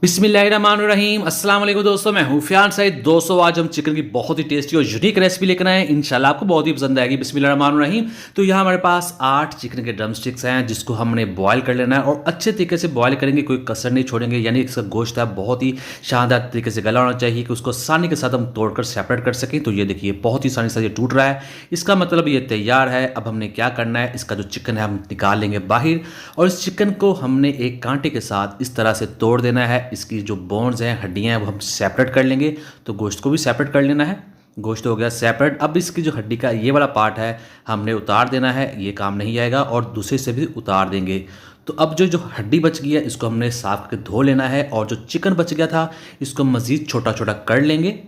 बिस्मिल्लाहिर्रहमानिर्रहीम। अस्सलाम वालेकुम दोस्तों, मैं हूँ फियाज सईद। दोस्तों आज हम चिकन की बहुत ही टेस्टी और यूनिक रेसिपी लेकर आए हैं, इंशाल्लाह आपको बहुत ही पसंद आएगी। बिस्मिल्लाहिर्रहमानिर्रहीम। तो यहाँ हमारे पास 8 चिकन के ड्रम स्टिक्स हैं जिसको हमने बॉयल कर लेना है और अच्छे तरीके से बॉयल करेंगे, कोई कसर नहीं छोड़ेंगे। यानी इसका गोश्त है बहुत ही शानदार तरीके से गला होना चाहिए कि उसको आसानी के साथ हम तोड़कर सेपरेट कर सकें। तो ये देखिए बहुत ही आसानी से ये टूट रहा है, इसका मतलब ये तैयार है। अब हमने क्या करना है, इसका जो चिकन है हम निकाल लेंगे बाहर और इस चिकन को हमने एक कांटे के साथ इस तरह से तोड़ देना है। इसकी जो बोन्स हैं, हड्डियां हैं, वो हम सेपरेट कर लेंगे। तो गोश्त को भी सेपरेट कर लेना है। गोश्त हो गया सेपरेट। अब इसकी जो हड्डी का ये वाला पार्ट है हमने उतार देना है, ये काम नहीं आएगा और दूसरे से भी उतार देंगे। तो अब जो हड्डी बच गई है इसको हमने साफ करके धो लेना है और जो चिकन बच गया था इसको मज़ीद छोटा छोटा कर लेंगे।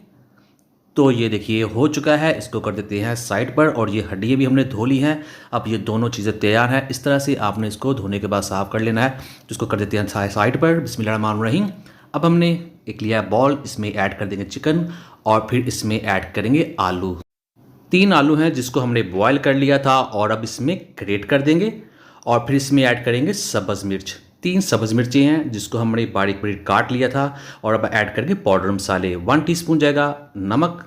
तो ये देखिए हो चुका है, इसको कर देते हैं साइड पर और ये हड्डियाँ भी हमने धो ली हैं। अब ये दोनों चीज़ें तैयार हैं। इस तरह से आपने इसको धोने के बाद साफ़ कर लेना है। तो इसको कर देते हैं साइड पर। बिस्मिल्लाहिर्रहमानिर्रहीम। अब हमने एक लिया बॉल, इसमें ऐड कर देंगे चिकन और फिर इसमें ऐड करेंगे आलू। 3 आलू हैं जिसको हमने बॉयल कर लिया था और अब इसमें ग्रेट कर देंगे और फिर इसमें ऐड करेंगे सब्ज़ मिर्च। 3 सब्ज़ मिर्ची हैं जिसको हमने बारीक बारीक काट लिया था और अब ऐड करेंगे पाउडर मसाले। 1 टीस्पून जाएगा नमक,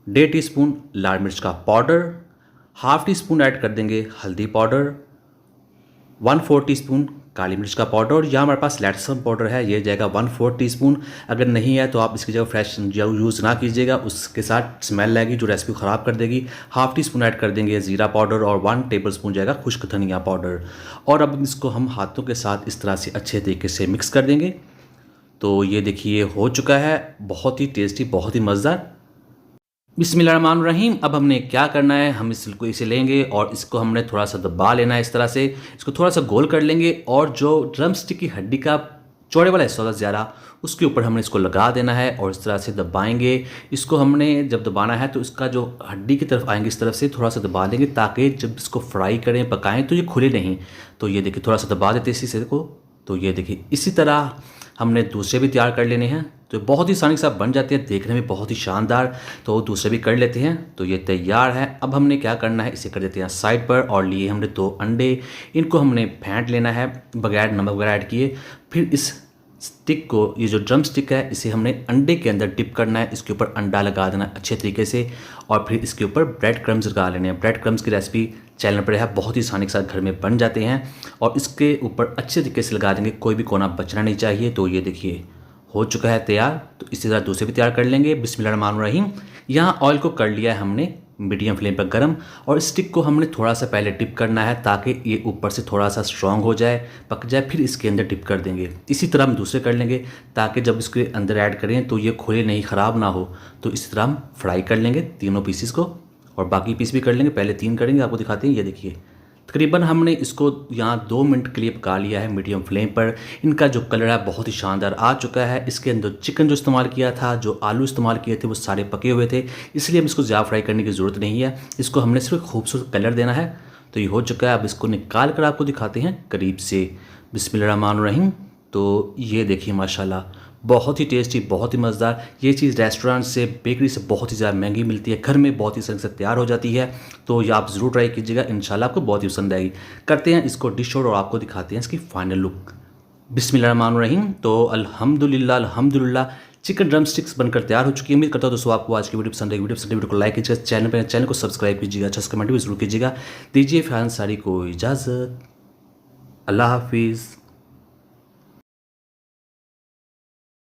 1.5 टीस्पून लाल मिर्च का powder, half tea spoon add कर देंगे हल्दी पाउडर, 1/4 टीस्पून काली मिर्च का पाउडर। यहाँ हमारे पास लहसुन पाउडर है, ये जाएगा 1/4 टीस्पून। अगर नहीं है तो आप इसकी जगह फ्रेश यूज़ ना कीजिएगा, उसके साथ स्मेल आएगी जो रेसिपी ख़राब कर देगी। हाफ टी स्पून ऐड कर देंगे ज़ीरा पाउडर और 1 टेबल स्पून जाएगा खुश्क धनिया पाउडर। और अब इसको हम हाथों के साथ इस तरह से अच्छे तरीके से मिक्स कर देंगे। तो ये देखिए हो चुका है, बहुत ही टेस्टी, बहुत ही मज़ेदार। बिस्मिल्लाहिर्रहमानिर्रहीम। अब हमने क्या करना है, हम इसे लेंगे और इसको हमने थोड़ा सा दबा लेना है। इस तरह से इसको थोड़ा सा गोल कर लेंगे और जो ड्रम स्टिक की हड्डी का चौड़े वाला हिस्सा होता है ज़्यादा, उसके ऊपर हमने इसको लगा देना है और इस तरह से दबाएंगे। इसको हमने जब दबाना है तो इसका जो हड्डी की तरफ आएंगे इस तरफ से थोड़ा सा दबा देंगे ताकि जब इसको फ्राई करें, पकाएं तो ये खुले नहीं। तो ये देखिए थोड़ा सा दबा देते इसी से को। तो ये देखिए इसी तरह हमने दूसरे भी तैयार कर लेने हैं। तो बहुत ही आसानी से बन जाते हैं, देखने में बहुत ही शानदार। तो दूसरे भी कर लेते हैं। तो ये तैयार है। अब हमने क्या करना है, इसे कर देते हैं साइड पर और लिए हमने 2 अंडे, इनको हमने फेंट लेना है बगैर नमक वगैरह ऐड किए। फिर इस स्टिक को, ये जो ड्रम स्टिक है, इसे हमने अंडे के अंदर डिप करना है। इसके ऊपर अंडा लगा देना अच्छे तरीके से और फिर इसके ऊपर ब्रेड क्रम्स लगा लेने हैं। ब्रेड क्रम्स की रेसिपी चैनल पर है, बहुत ही आसानी के साथ घर में बन जाते हैं और इसके ऊपर अच्छे तरीके से लगा देंगे, कोई भी कोना बचना नहीं चाहिए। तो ये देखिए हो चुका है तैयार। तो इसी तरह दूसरे भी तैयार कर लेंगे। बिस्मिल्लाहिर्रहमानिर्रहीम। यहाँ ऑयल को कर लिया है हमने मीडियम फ्लेम पर गर्म और स्टिक को हमने थोड़ा सा पहले डिप करना है ताकि ये ऊपर से थोड़ा सा स्ट्रॉन्ग हो जाए, पक जाए, फिर इसके अंदर डिप कर देंगे। इसी तरह हम दूसरे कर लेंगे ताकि जब इसके अंदर ऐड करें तो ये खुले नहीं, ख़राब ना हो। तो इसी तरह हम फ्राई कर लेंगे तीनों पीसीस को और बाकी पीस भी कर लेंगे। पहले 3 करेंगे, आपको दिखाते हैं। ये देखिए तकरीबन हमने इसको यहाँ 2 मिनट के लिए पका लिया है मीडियम फ्लेम पर। इनका जो कलर है बहुत ही शानदार आ चुका है। इसके अंदर चिकन जो इस्तेमाल किया था, जो आलू इस्तेमाल किए थे, वो सारे पके हुए थे, इसलिए हम इसको ज़्यादा फ्राई करने की ज़रूरत नहीं है। इसको हमने सिर्फ खूबसूरत कलर देना है। तो ये हो चुका है। अब इसको निकाल कर आपको दिखाते हैं करीब से। बिस्मिल्लाहिर्रहमानिर्रहीम। तो ये देखिए माशाल्लाह बहुत ही टेस्टी, बहुत ही मज़ेदार। ये चीज़ रेस्टोरेंट से, बेकरी से बहुत ही ज़्यादा महंगी मिलती है, घर में बहुत ही आसानी से तैयार हो जाती है। तो ये आप ज़रूर ट्राई कीजिएगा, इंशाल्लाह आपको बहुत ही पसंद आएगी। करते हैं इसको डिश आउट और आपको दिखाते हैं इसकी फाइनल लुक। बिस्मिल्लाहिर्रहमानिर्रहीम। तो अल्हम्दुलिल्लाह चिकन ड्रम स्टिक्स बनकर तैयार हो चुकी है। उम्मीद करता हूँ दोस्तों आपको आज की वीडियो पसंद आएगी। वीडियो को लाइक कीजिएगा, चैनल को सब्सक्राइब कीजिएगा, अच्छा कमेंट भी जरूर कीजिएगा। दीजिए फियाज अंसारी को इजाज़त। अल्लाह हाफिज़।